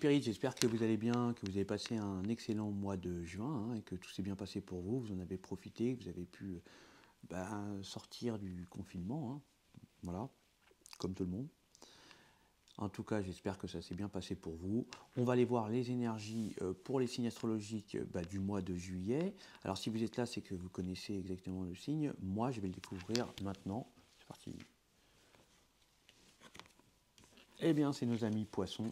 Spirit, j'espère que vous allez bien, que vous avez passé un excellent mois de juin hein, et que tout s'est bien passé pour vous. Vous en avez profité, que vous avez pu sortir du confinement. Hein, voilà, comme tout le monde. En tout cas, j'espère que ça s'est bien passé pour vous. On va aller voir les énergies pour les signes astrologiques du mois de juillet. Alors, si vous êtes là, c'est que vous connaissez exactement le signe. Moi, je vais le découvrir maintenant. C'est parti. Eh bien, c'est nos amis poissons.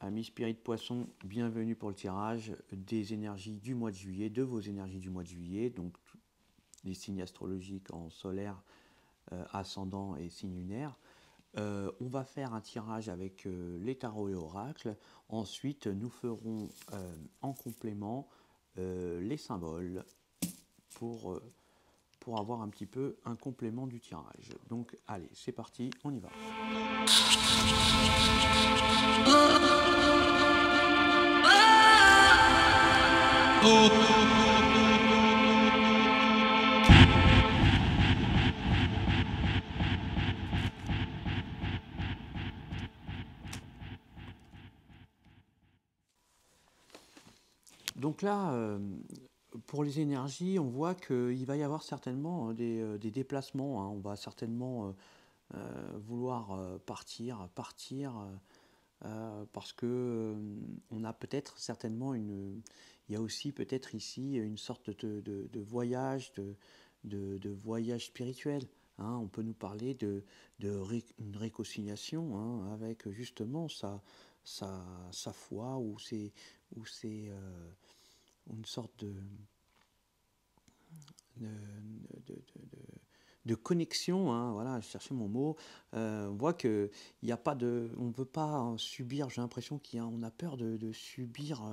Amis Spirit Poisson, bienvenue pour le tirage des énergies du mois de juillet, de vos énergies du mois de juillet, donc les signes astrologiques en solaire, ascendant et signes lunaires. On va faire un tirage avec les tarots et oracles. Ensuite, nous ferons en complément les symboles pour avoir un petit peu un complément du tirage. Donc, allez, c'est parti, on y va. Donc là, pour les énergies, on voit qu'il va y avoir certainement des déplacements. Hein. On va certainement vouloir partir parce que on a peut-être certainement il y a aussi peut-être ici une sorte de voyage, de voyage spirituel. Hein. On peut nous parler une réconciliation hein, avec justement sa foi ou une sorte de, de, de connexion, hein, voilà, je cherchais mon mot. On voit qu'il n'y a pas on ne veut pas subir, j'ai l'impression qu'on a peur de subir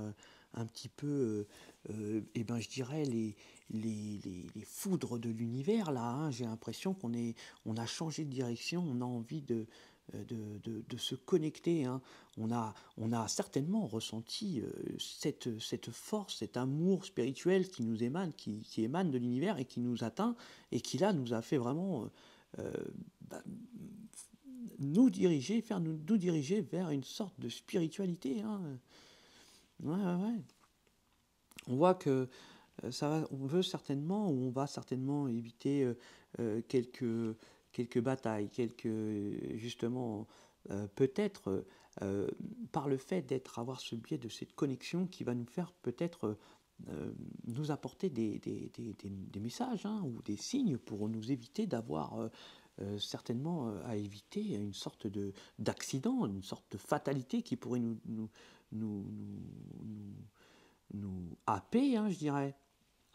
un petit peu, je dirais, les foudres de l'univers, là. Hein. J'ai l'impression on a changé de direction, on a envie de se connecter. Hein. On a certainement ressenti cette force, cet amour spirituel qui nous émane, qui émane de l'univers et qui nous atteint et qui là nous a fait vraiment nous diriger vers une sorte de spiritualité. Hein. Ouais. On voit que on veut certainement, ou on va certainement éviter quelques batailles, justement, peut-être par le fait avoir ce biais de cette connexion qui va nous faire peut-être nous apporter des messages hein, ou des signes pour nous éviter d'avoir certainement à éviter une sorte d'accident, une sorte de fatalité qui pourrait nous happer, hein, je dirais.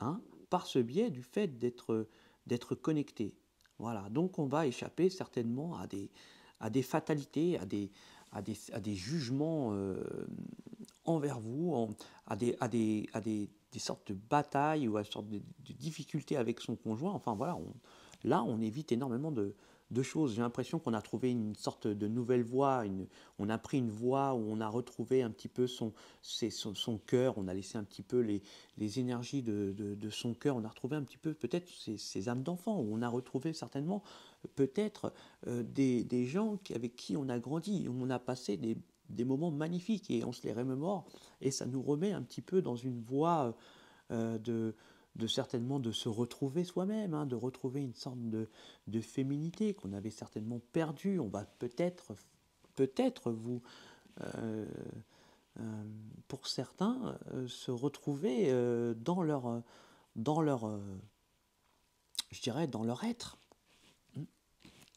Hein, par ce biais du fait d'être connecté. Voilà, donc on va échapper certainement à des fatalités, à des jugements envers vous, à des sortes de batailles ou à des sortes de difficultés avec son conjoint. Enfin voilà, là on évite énormément de choses. J'ai l'impression qu'on a trouvé une sorte de nouvelle voie, on a pris une voie où on a retrouvé un petit peu son cœur, on a laissé un petit peu les énergies de son cœur, on a retrouvé un petit peu peut-être ses âmes d'enfant, où on a retrouvé certainement peut-être des gens avec qui on a grandi, où on a passé des moments magnifiques et on se les remémore et ça nous remet un petit peu dans une voie certainement de se retrouver soi-même, hein, de retrouver une sorte de féminité qu'on avait certainement perdue. On va peut-être vous, euh, pour certains, se retrouver dans leur je dirais, dans leur être.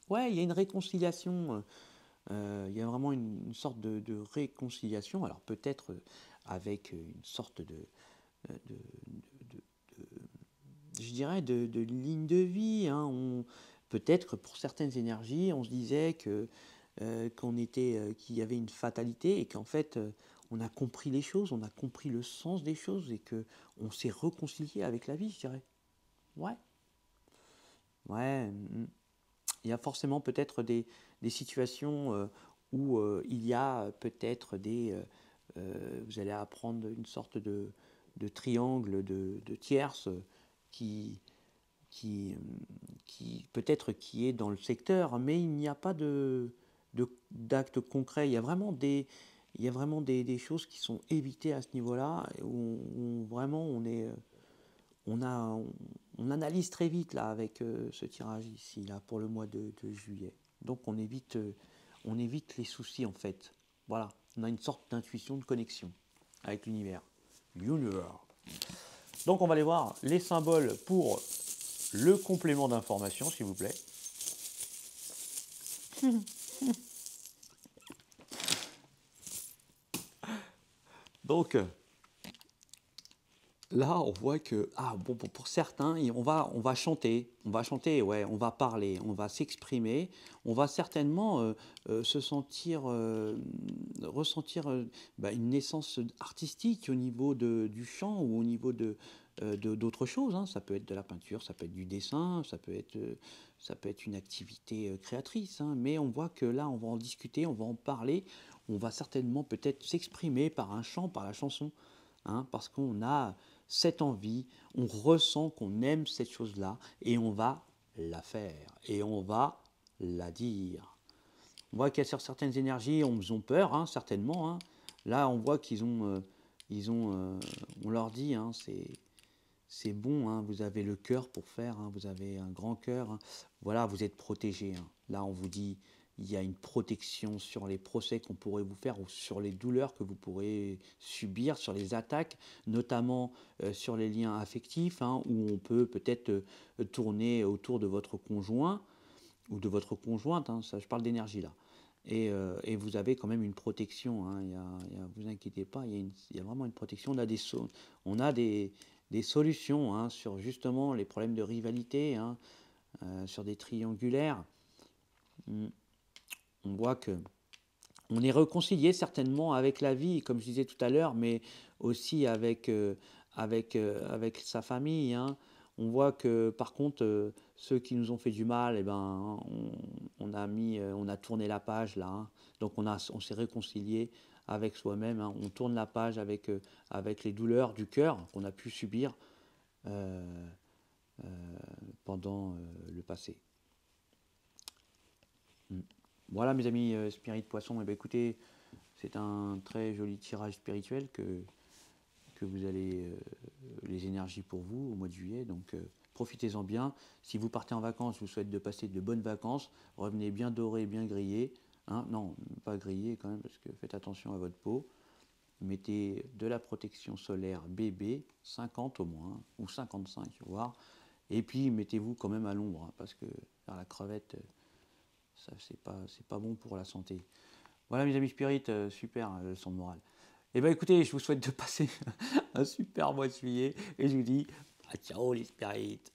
Ouais, il y a une réconciliation, il y a vraiment une sorte de réconciliation, alors peut-être avec une sorte de je dirais, de ligne de vie. Hein. Peut-être pour certaines énergies, on se disait qu'il y avait une fatalité et qu'en fait, on a compris les choses, on a compris le sens des choses et qu'on s'est réconcilié avec la vie, je dirais. Ouais. Ouais. Il y a forcément peut-être des situations où il y a peut-être vous allez apprendre une sorte de triangle de tierces qui, qui peut-être qui est dans le secteur, mais il n'y a pas d'actes concrets. Il y a vraiment des choses qui sont évitées à ce niveau-là, où vraiment on analyse très vite là avec ce tirage ici là pour le mois de juillet. Donc on évite les soucis en fait. Voilà, on a une sorte d'intuition de connexion avec l'univers. L'univers. Donc on va aller voir les symboles pour le complément d'information, s'il vous plaît. Donc là, on voit que bon, pour certains, on va chanter, ouais, on va parler, on va s'exprimer, on va certainement se sentir, ressentir une naissance artistique au niveau du chant ou au niveau d'autres choses, hein. Ça peut être de la peinture, ça peut être du dessin, ça peut être une activité créatrice, hein. Mais on voit que là, on va en discuter, on va en parler, on va certainement peut-être s'exprimer par un chant, par la chanson, hein, parce qu'on a cette envie, on ressent qu'on aime cette chose-là et on va la faire et on va la dire. On voit qu'il y a certaines énergies, on ont peur, hein, certainement, hein. Là, on voit on leur dit, hein, c'est bon, hein, vous avez le cœur pour faire, hein, vous avez un grand cœur, hein. Voilà, vous êtes protégés, hein. Là, on vous dit, il y a une protection sur les procès qu'on pourrait vous faire ou sur les douleurs que vous pourrez subir, sur les attaques, notamment sur les liens affectifs, hein, où on peut peut-être tourner autour de votre conjoint ou de votre conjointe, hein, ça, je parle d'énergie là. Et vous avez quand même une protection, hein, vous inquiétez pas, il y a vraiment une protection. On a des solutions, hein, sur justement les problèmes de rivalité, hein, sur des triangulaires. On voit que on est réconcilié certainement avec la vie, comme je disais tout à l'heure, mais aussi avec sa famille, hein. On voit que par contre, ceux qui nous ont fait du mal, eh ben, on a tourné la page là, hein. Donc on s'est réconcilié avec soi-même, hein. On tourne la page avec les douleurs du cœur qu'on a pu subir pendant le passé. Voilà mes amis Spirit Poisson, eh bien, écoutez, c'est un très joli tirage spirituel que vous allez, les énergies pour vous au mois de juillet, donc profitez-en bien. Si vous partez en vacances, je vous souhaite de passer de bonnes vacances, revenez bien doré, bien grillé, hein. Non, pas grillé quand même, parce que faites attention à votre peau. Mettez de la protection solaire BB, 50 au moins, hein, ou 55, voire. Et puis mettez-vous quand même à l'ombre, hein, parce que faire la crevette, ça c'est pas bon pour la santé. Voilà mes amis Spirit, super leçon de morale. Et bien écoutez, je vous souhaite de passer un super mois de juillet et je vous dis à ciao les Spirites.